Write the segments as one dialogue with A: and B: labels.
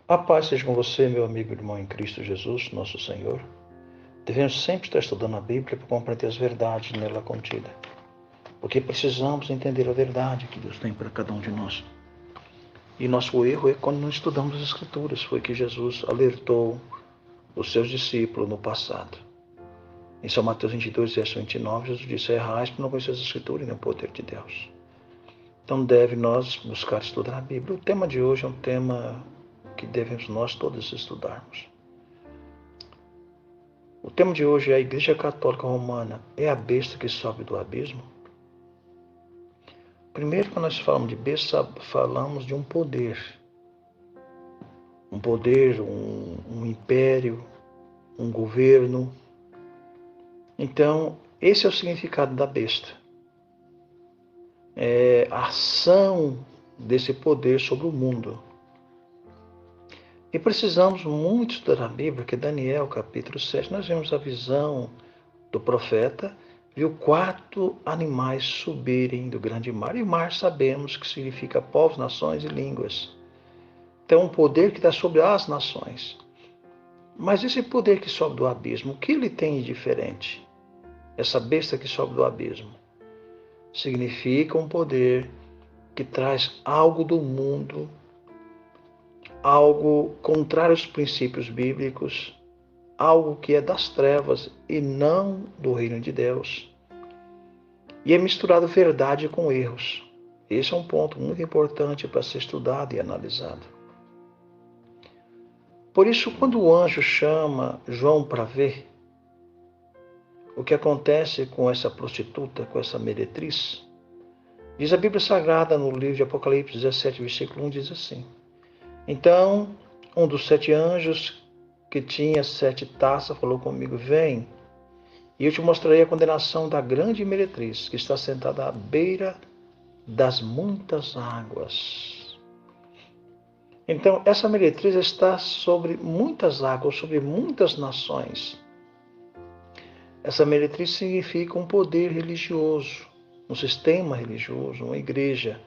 A: A paz seja com você, meu amigo e irmão em Cristo Jesus, nosso Senhor. Devemos sempre estar estudando a Bíblia para compreender as verdades nela contidas, porque precisamos entender a verdade que Deus tem para cada um de nós. E nosso erro é quando não estudamos as Escrituras. Foi que Jesus alertou os seus discípulos no passado. Em São Mateus 22, verso 29, Jesus disse: errais por não conhecer as Escrituras e nem o poder de Deus. Então deve nós buscar estudar a Bíblia. O tema de hoje é um tema que devemos nós todos estudarmos. O tema de hoje é: a Igreja Católica Romana é a besta que sobe do abismo? Primeiro, quando nós falamos de besta, falamos de um poder. Um poder, um império, um governo. Então, esse é o significado da besta. É a ação desse poder sobre o mundo. E precisamos muito estudar a Bíblia, que Daniel, capítulo 7, nós vemos a visão do profeta, viu 4 animais subirem do grande mar. E o mar sabemos que significa povos, nações e línguas. Então, um poder que está sobre as nações. Mas esse poder que sobe do abismo, o que ele tem de diferente? Essa besta que sobe do abismo significa um poder que traz algo do mundo, algo contrário aos princípios bíblicos, algo que é das trevas e não do reino de Deus. E é misturado verdade com erros. Esse é um ponto muito importante para ser estudado e analisado. Por isso, quando o anjo chama João para ver o que acontece com essa prostituta, com essa meretriz, diz a Bíblia Sagrada no livro de Apocalipse 17, versículo 1, diz assim: então, um dos 7 anjos que tinha 7 taças falou comigo: vem, e eu te mostrarei a condenação da grande meretriz, que está sentada à beira das muitas águas. Então, essa meretriz está sobre muitas águas, sobre muitas nações. Essa meretriz significa um poder religioso, um sistema religioso, uma igreja,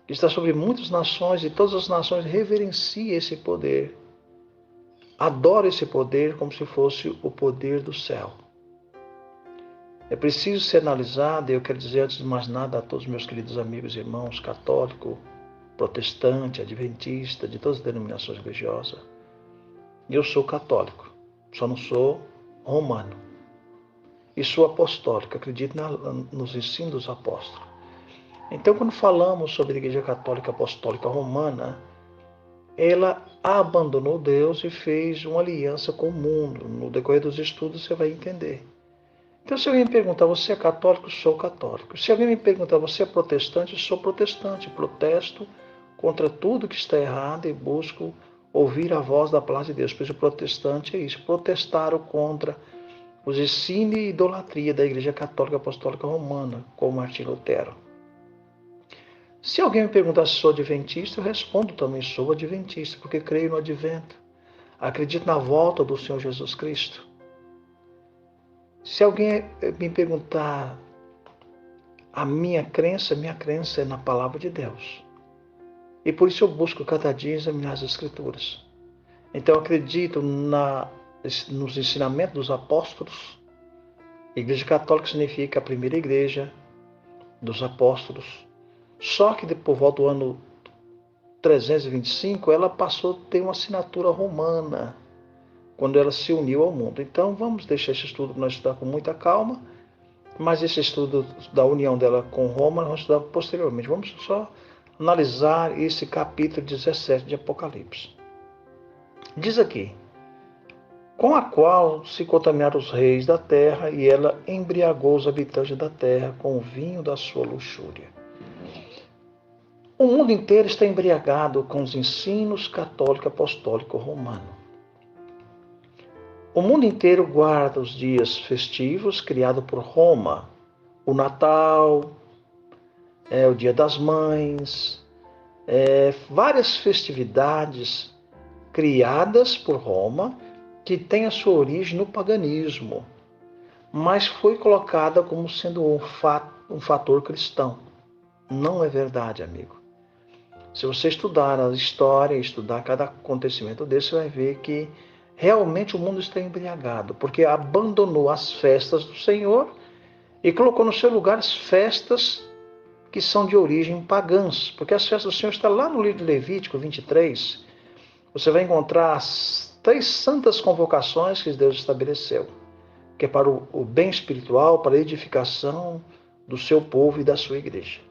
A: que está sobre muitas nações e todas as nações reverenciam esse poder, adoram esse poder como se fosse o poder do céu. É preciso ser analisado, e eu quero dizer antes de mais nada a todos meus queridos amigos e irmãos católicos, protestante, adventista, de todas as denominações religiosas. Eu sou católico, só não sou romano. E sou apostólico, acredito nos ensinos dos apóstolos. Então, quando falamos sobre a Igreja Católica Apostólica Romana, ela abandonou Deus e fez uma aliança com o mundo. No decorrer dos estudos você vai entender. Então, se alguém me perguntar, você é católico? Sou católico. Se alguém me perguntar, você é protestante? Sou protestante. Protesto contra tudo que está errado e busco ouvir a voz da palavra de Deus. Pois o protestante é isso. Protestaram contra os ensinos e idolatria da Igreja Católica Apostólica Romana, como Martinho Lutero. Se alguém me perguntar se sou adventista, eu respondo também: sou adventista, porque creio no advento. Acredito na volta do Senhor Jesus Cristo. Se alguém me perguntar a minha crença é na palavra de Deus. E por isso eu busco cada dia examinar as Escrituras. Então eu acredito nos ensinamentos dos apóstolos. A Igreja Católica significa a primeira igreja dos apóstolos. Só que por volta do ano 325, ela passou a ter uma assinatura romana, quando ela se uniu ao mundo. Então vamos deixar esse estudo para nós estudar com muita calma, mas esse estudo da união dela com Roma nós vamos estudar posteriormente. Vamos só analisar esse capítulo 17 de Apocalipse. Diz aqui: com a qual se contaminaram os reis da terra, e ela embriagou os habitantes da terra com o vinho da sua luxúria. O mundo inteiro está embriagado com os ensinos católico apostólico romano. O mundo inteiro guarda os dias festivos criados por Roma. O Natal, o Dia das Mães, várias festividades criadas por Roma que têm a sua origem no paganismo, mas foi colocada como sendo um fator cristão. Não é verdade, amigo. Se você estudar a história, estudar cada acontecimento desse, você vai ver que realmente o mundo está embriagado, porque abandonou as festas do Senhor e colocou no seu lugar as festas que são de origem pagãs, porque as festas do Senhor estão lá no livro de Levítico 23. Você vai encontrar as 3 santas convocações que Deus estabeleceu, que é para o bem espiritual, para a edificação do seu povo e da sua igreja.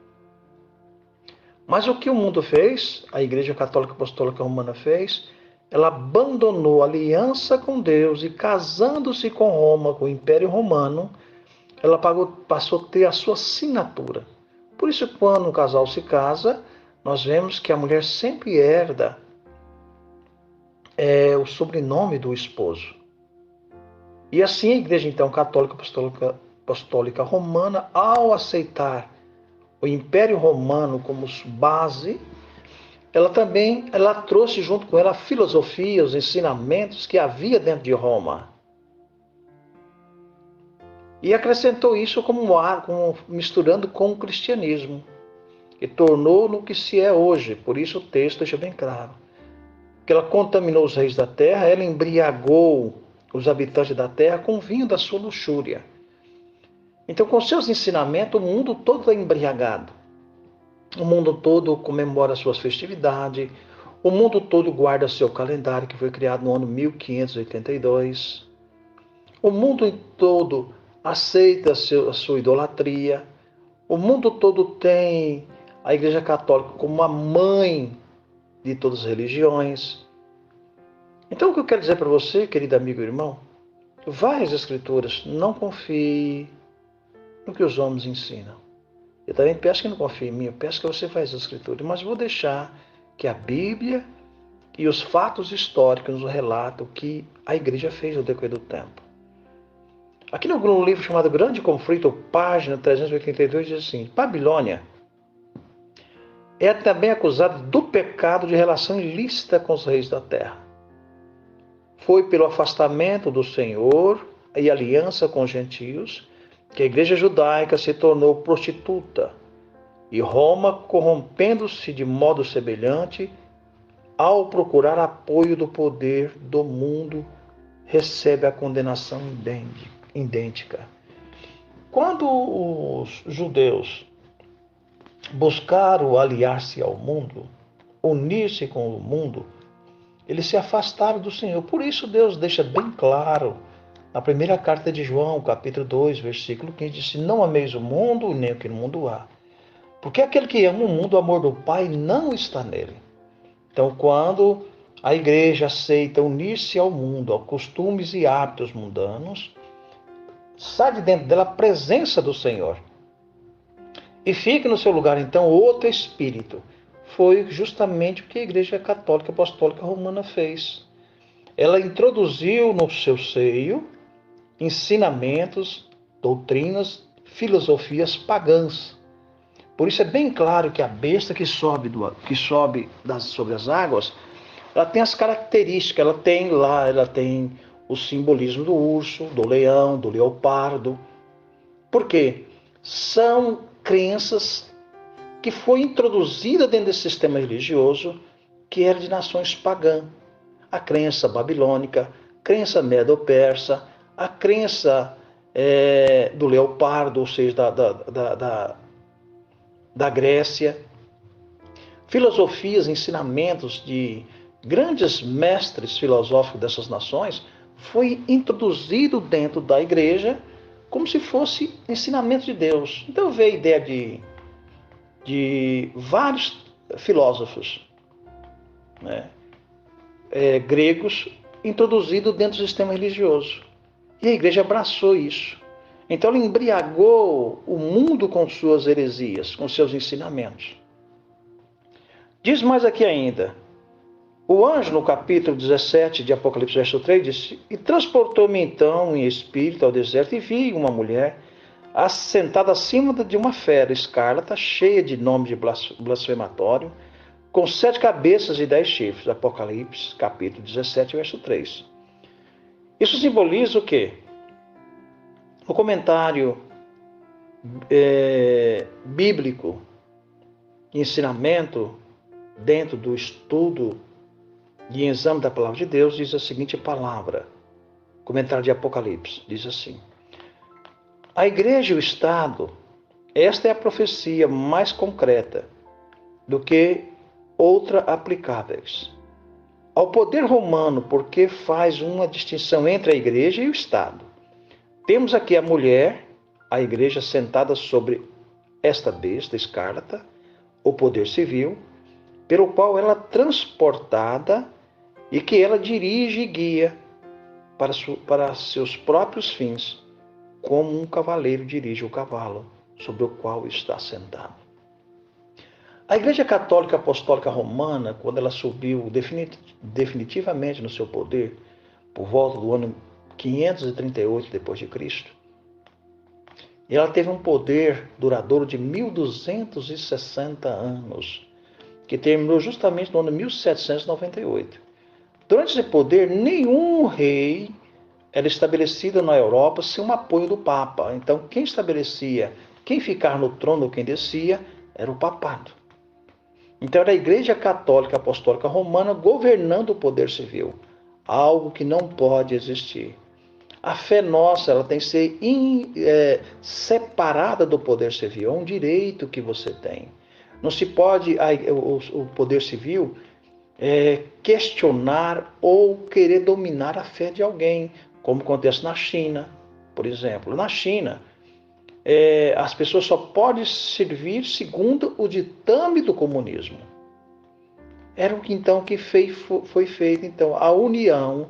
A: Mas o que o mundo fez, a Igreja Católica Apostólica Romana fez, ela abandonou a aliança com Deus e, casando-se com Roma, com o Império Romano, ela passou a ter a sua assinatura. Por isso, quando um casal se casa, nós vemos que a mulher sempre herda o sobrenome do esposo. E assim a Igreja, então, Católica Apostólica Romana, ao aceitar o Império Romano como base, ela trouxe junto com ela a filosofia, os ensinamentos que havia dentro de Roma. E acrescentou isso como misturando com o cristianismo, e tornou no que se é hoje. Por isso o texto deixa bem claro. Que ela contaminou os reis da terra, ela embriagou os habitantes da terra com o vinho da sua luxúria. Então, com seus ensinamentos, o mundo todo é embriagado. O mundo todo comemora suas festividades, o mundo todo guarda seu calendário, que foi criado no ano 1582. O mundo todo aceita a sua idolatria. O mundo todo tem a Igreja Católica como a mãe de todas as religiões. Então, o que eu quero dizer para você, querido amigo e irmão, vá às Escrituras, não confie no que os homens ensinam. Eu também peço que não confie em mim, eu peço que você faça as Escrituras, mas vou deixar que a Bíblia e os fatos históricos nos relatam o que a igreja fez no decorrer do tempo. Aqui no livro chamado Grande Conflito, página 382, diz assim: Babilônia é também acusada do pecado de relação ilícita com os reis da terra. Foi pelo afastamento do Senhor e aliança com os gentios que a igreja judaica se tornou prostituta, e Roma, corrompendo-se de modo semelhante, ao procurar apoio do poder do mundo, recebe a condenação idêntica. Quando os judeus buscaram aliar-se ao mundo, unir-se com o mundo, eles se afastaram do Senhor. Por isso Deus deixa bem claro na primeira carta de João, capítulo 2, versículo 15, diz: não ameis o mundo, nem o que no mundo há. Porque aquele que ama o mundo, o amor do Pai não está nele. Então, quando a igreja aceita unir-se ao mundo, aos costumes e hábitos mundanos, sai de dentro dela a presença do Senhor. E fica no seu lugar, então, outro espírito. Foi justamente o que a Igreja Católica Apostólica Romana fez. Ela introduziu no seu seio ensinamentos, doutrinas, filosofias pagãs. Por isso é bem claro que a besta que sobe sobre as águas, ela tem as características, ela tem o simbolismo do urso, do leão, do leopardo. Por quê? São crenças que foi introduzida dentro desse sistema religioso que era de nações pagãs. A crença babilônica, crença medo-persa, a crença do leopardo, ou seja, da Grécia. Filosofias, ensinamentos de grandes mestres filosóficos dessas nações foi introduzido dentro da igreja como se fosse ensinamento de Deus. Então veio a ideia de vários filósofos, né, gregos, introduzidos dentro do sistema religioso. E a igreja abraçou isso. Então ela embriagou o mundo com suas heresias, com seus ensinamentos. Diz mais aqui ainda: o anjo, no capítulo 17 de Apocalipse, verso 3, disse: e transportou-me então em espírito ao deserto, e vi uma mulher assentada acima de uma fera escarlata, cheia de nome de blasfematório, com 7 cabeças e 10 chifres. Apocalipse, capítulo 17, verso 3. Isso simboliza o quê? O comentário bíblico, ensinamento dentro do estudo e exame da palavra de Deus, diz a seguinte palavra, comentário de Apocalipse, diz assim: a igreja e o Estado, esta é a profecia mais concreta do que outra aplicáveis ao poder romano, porque faz uma distinção entre a igreja e o Estado. Temos aqui a mulher, a igreja sentada sobre esta besta escarlata, o poder civil, pelo qual ela é transportada e que ela dirige e guia para seus próprios fins, como um cavaleiro dirige o cavalo sobre o qual está sentado. A Igreja Católica Apostólica Romana, quando ela subiu definitivamente no seu poder, por volta do ano 538 depois de Cristo, ela teve um poder duradouro de 1260 anos, que terminou justamente no ano 1798. Durante esse poder, nenhum rei era estabelecido na Europa sem o apoio do Papa. Então, quem estabelecia, quem ficava no trono, quem descia, era o papado. Então, era a Igreja Católica Apostólica Romana governando o poder civil, algo que não pode existir. A fé nossa, ela tem que ser separada do poder civil, é um direito que você tem. Não se pode o poder civil questionar ou querer dominar a fé de alguém, como acontece na China, por exemplo. Na China, as pessoas só podem servir segundo o ditame do comunismo. Era o que então que foi feito então a união,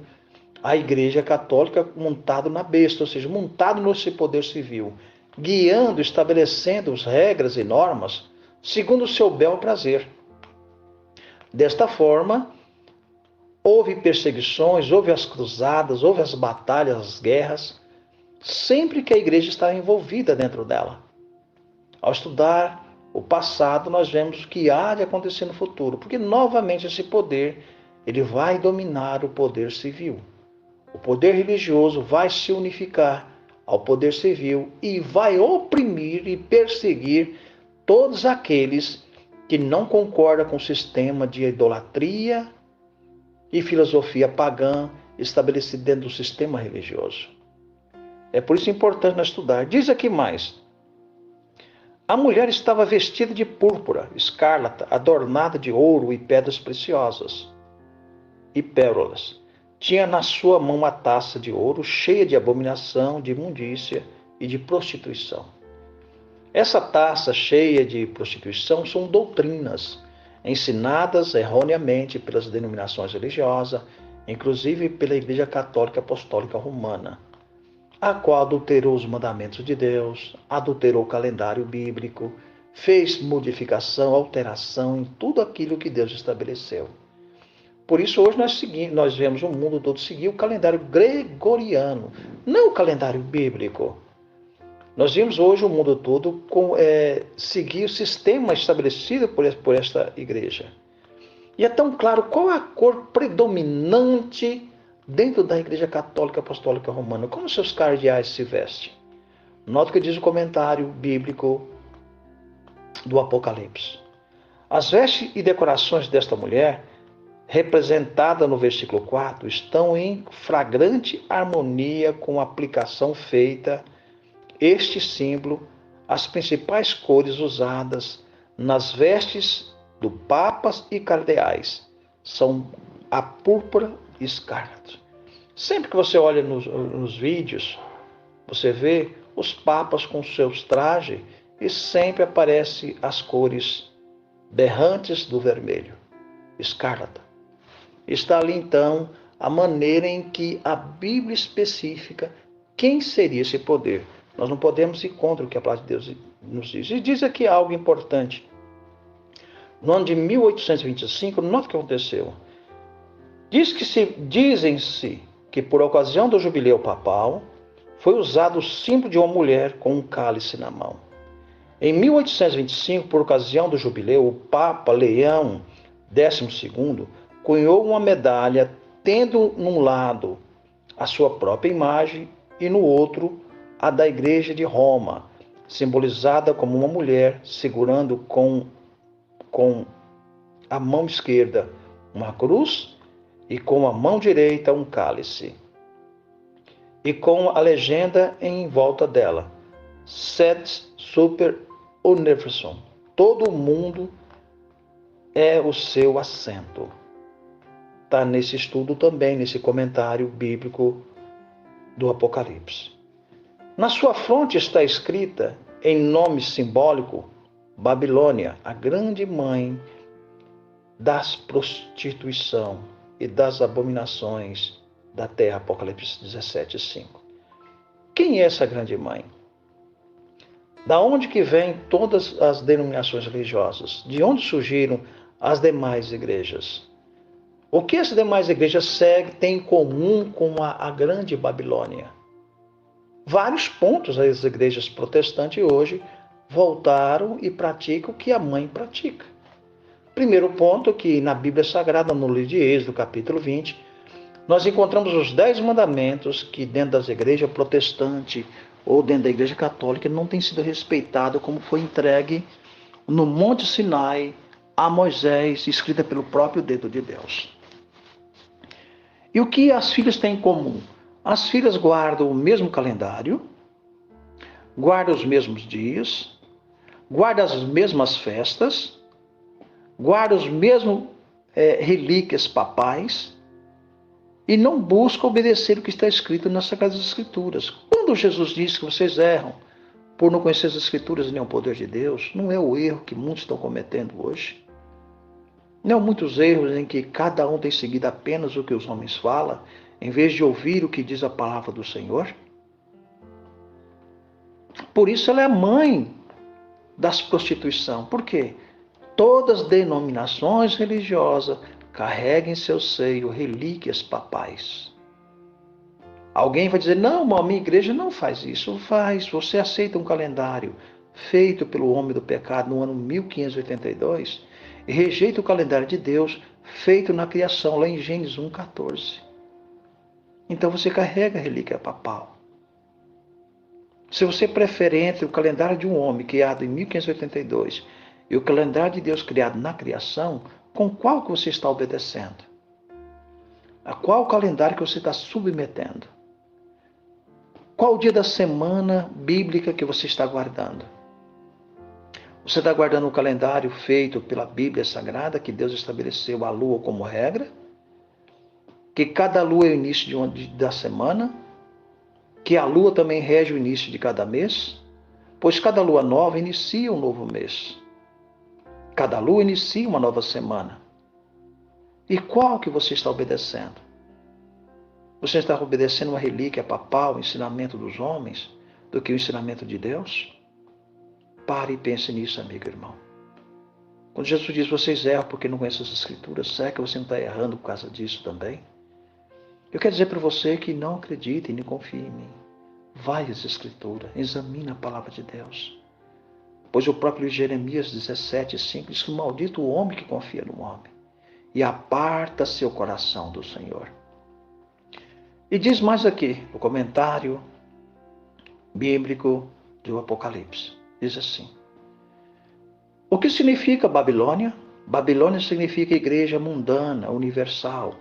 A: a Igreja Católica montado na besta, ou seja, montado nesse poder civil, guiando, estabelecendo as regras e normas segundo o seu bel prazer. Desta forma, houve perseguições, houve as cruzadas, houve as batalhas, as guerras, sempre que a igreja estava envolvida dentro dela. Ao estudar o passado, nós vemos o que há de acontecer no futuro, porque novamente esse poder, ele vai dominar o poder civil. O poder religioso vai se unificar ao poder civil e vai oprimir e perseguir todos aqueles que não concordam com o sistema de idolatria e filosofia pagã estabelecido dentro do sistema religioso. É por isso importante nós estudar. Diz aqui mais. A mulher estava vestida de púrpura, escarlata, adornada de ouro e pedras preciosas e pérolas. Tinha na sua mão uma taça de ouro cheia de abominação, de imundícia e de prostituição. Essa taça cheia de prostituição são doutrinas ensinadas erroneamente pelas denominações religiosas, inclusive pela Igreja Católica Apostólica Romana, a qual adulterou os mandamentos de Deus, adulterou o calendário bíblico, fez modificação, alteração em tudo aquilo que Deus estabeleceu. Por isso, hoje nós vemos o mundo todo seguir o calendário gregoriano, não o calendário bíblico. Nós vimos hoje o mundo todo seguir o sistema estabelecido por esta igreja. E é tão claro qual é a cor predominante dentro da Igreja Católica Apostólica Romana. Como seus cardeais se vestem? Nota o que diz o comentário bíblico do Apocalipse. As vestes e decorações desta mulher, representada no versículo 4, estão em flagrante harmonia com a aplicação feita este símbolo, as principais cores usadas nas vestes do papas e cardeais são a púrpura e escarlata. Sempre que você olha nos vídeos, você vê os papas com seus trajes e sempre aparecem as cores berrantes do vermelho, escarlata. Está ali então a maneira em que a Bíblia especifica quem seria esse poder. Nós não podemos ir contra o que a palavra de Deus nos diz. E diz aqui algo importante. No ano de 1825, nota o que aconteceu. Dizem-se que por ocasião do jubileu papal, foi usado o símbolo de uma mulher com um cálice na mão. Em 1825, por ocasião do jubileu, o Papa Leão XII cunhou uma medalha tendo num lado a sua própria imagem e no outro a da Igreja de Roma, simbolizada como uma mulher segurando com a mão esquerda uma cruz e com a mão direita um cálice. E com a legenda em volta dela: Sed super universum. Todo mundo é o seu assento. Está nesse estudo também, nesse comentário bíblico do Apocalipse. Na sua fronte está escrita, em nome simbólico, Babilônia, a grande mãe das prostituição e das abominações da terra, Apocalipse 17:5. Quem é essa grande mãe? Da onde que vêm todas as denominações religiosas? De onde surgiram as demais igrejas? O que as demais igrejas têm em comum com a grande Babilônia? Vários pontos as igrejas protestantes hoje voltaram e praticam o que a mãe pratica. Primeiro ponto, que na Bíblia Sagrada, no livro de Êxodo, capítulo 20, nós encontramos os 10 mandamentos que dentro das igrejas protestantes ou dentro da igreja católica não tem sido respeitado, como foi entregue no Monte Sinai a Moisés, escrita pelo próprio dedo de Deus. E o que as filhas têm em comum? As filhas guardam o mesmo calendário, guardam os mesmos dias, guardam as mesmas festas, guardam os mesmos relíquias papais e não buscam obedecer o que está escrito nas Sagradas Escrituras. Quando Jesus disse que vocês erram por não conhecer as Escrituras nem o poder de Deus, não é o erro que muitos estão cometendo hoje. Não muitos erros em que cada um tem seguido apenas o que os homens falam, em vez de ouvir o que diz a palavra do Senhor. Por isso ela é a mãe das prostituição. Por quê? Todas as denominações religiosas carregam em seu seio relíquias papais. Alguém vai dizer, não, a minha igreja não faz isso. Faz. Você aceita um calendário feito pelo homem do pecado no ano 1582 e rejeita o calendário de Deus feito na criação, lá em Gênesis 1:14. Então você carrega a relíquia papal. Se você prefere entre o calendário de um homem criado em 1582 e o calendário de Deus criado na criação, com qual que você está obedecendo? A qual calendário que você está submetendo? Qual o dia da semana bíblica que você está guardando? Você está guardando o calendário feito pela Bíblia Sagrada, que Deus estabeleceu a lua como regra? Que cada lua é o início da semana? Que a lua também rege o início de cada mês? Pois cada lua nova inicia um novo mês. Cada lua inicia uma nova semana. E qual que você está obedecendo? Você está obedecendo uma relíquia papal, o ensinamento dos homens, do que o ensinamento de Deus? Pare e pense nisso, amigo e irmão. Quando Jesus diz, vocês erram porque não conhecem as Escrituras, será que você não está errando por causa disso também? Eu quero dizer para você que não acredite e nem confie em mim. Vai às Escrituras, examine a palavra de Deus. Pois o próprio Jeremias 17:5 diz que maldito o homem que confia no homem e aparta seu coração do Senhor. E diz mais aqui, no comentário bíblico do Apocalipse. Diz assim: o que significa Babilônia? Babilônia significa igreja mundana, universal.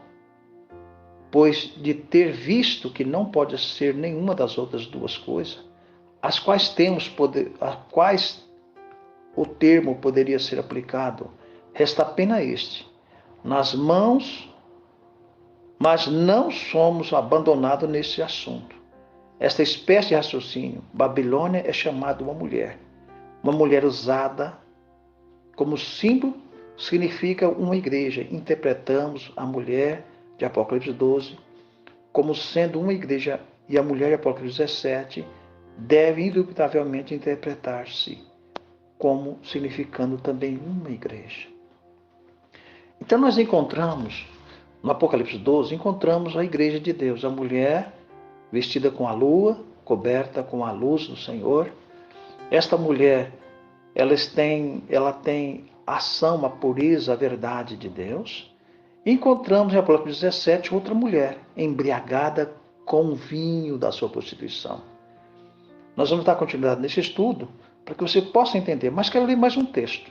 A: Pois de ter visto que não pode ser nenhuma das outras duas coisas, as quais o termo poderia ser aplicado, resta apenas este: nas mãos, mas não somos abandonados nesse assunto. Esta espécie de raciocínio, Babilônia é chamada uma mulher usada como símbolo, significa uma igreja. Interpretamos a mulher de Apocalipse 12 como sendo uma igreja, e a mulher de Apocalipse 17 deve indubitavelmente interpretar-se como significando também uma igreja. Então nós encontramos, no Apocalipse 12, encontramos a igreja de Deus, a mulher vestida com a lua, coberta com a luz do Senhor. Esta mulher, ela tem ação, a pureza, a verdade de Deus. E encontramos em Apocalipse 17 outra mulher, embriagada com o vinho da sua prostituição. Nós vamos dar continuidade nesse estudo, para que você possa entender, mas quero ler mais um texto.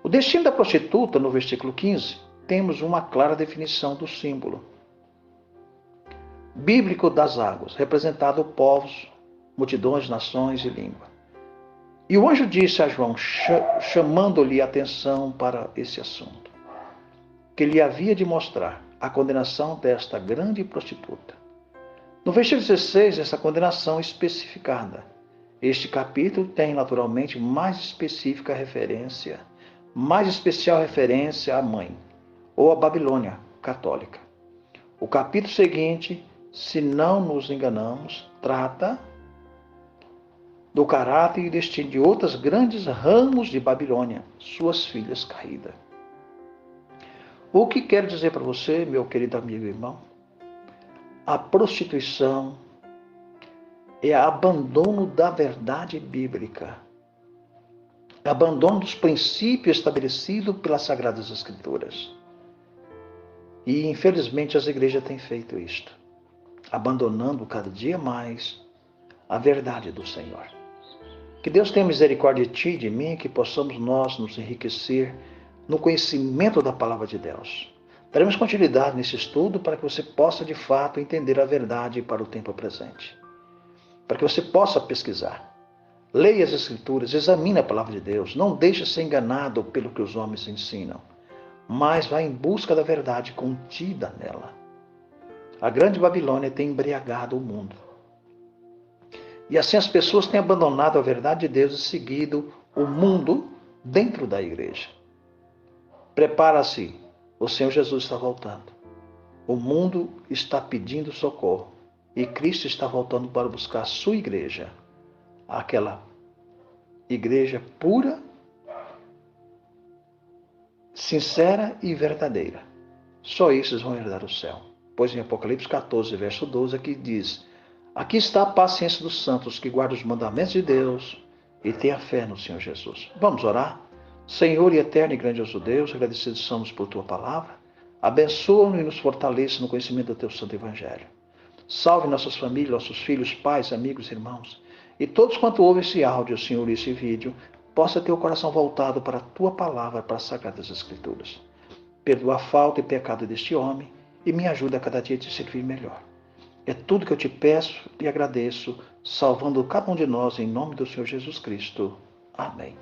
A: O destino da prostituta, no versículo 15, temos uma clara definição do símbolo bíblico das águas, representado povos, multidões, nações e língua. E o anjo disse a João, chamando-lhe a atenção para esse assunto, que lhe havia de mostrar a condenação desta grande prostituta. No versículo 16, essa condenação especificada. Este capítulo tem, naturalmente, mais específica referência, mais especial referência à mãe, ou à Babilônia católica. O capítulo seguinte, se não nos enganamos, trata do caráter e destino de outras grandes ramos de Babilônia, suas filhas caídas. O que quero dizer para você, meu querido amigo e irmão? A prostituição é abandono da verdade bíblica, abandono dos princípios estabelecidos pelas Sagradas Escrituras. E, infelizmente, as igrejas têm feito isto, abandonando cada dia mais a verdade do Senhor. Que Deus tenha misericórdia de ti e de mim, que possamos nós nos enriquecer no conhecimento da Palavra de Deus. Daremos continuidade nesse estudo para que você possa, de fato, entender a verdade para o tempo presente. Para que você possa pesquisar. Leia as Escrituras, examine a Palavra de Deus. Não deixe ser enganado pelo que os homens ensinam, mas vá em busca da verdade contida nela. A grande Babilônia tem embriagado o mundo. E assim as pessoas têm abandonado a verdade de Deus e seguido o mundo dentro da igreja. Prepara-se, o Senhor Jesus está voltando. O mundo está pedindo socorro e Cristo está voltando para buscar a sua igreja, aquela igreja pura, sincera e verdadeira. Só esses vão herdar o céu. Pois em Apocalipse 14, verso 12, aqui diz: aqui está a paciência dos santos que guardam os mandamentos de Deus e têm a fé no Senhor Jesus. Vamos orar? Senhor e eterno e grandioso Deus, agradecidos somos por Tua palavra. Abençoa-nos e nos fortaleça no conhecimento do Teu Santo Evangelho. Salve nossas famílias, nossos filhos, pais, amigos, irmãos. E todos quanto ouvem esse áudio, Senhor, e esse vídeo, possa ter o coração voltado para a Tua palavra, para as Sagradas Escrituras. Perdoa a falta e pecado deste homem e me ajuda a cada dia a te servir melhor. É tudo que eu te peço e agradeço, salvando cada um de nós em nome do Senhor Jesus Cristo. Amém.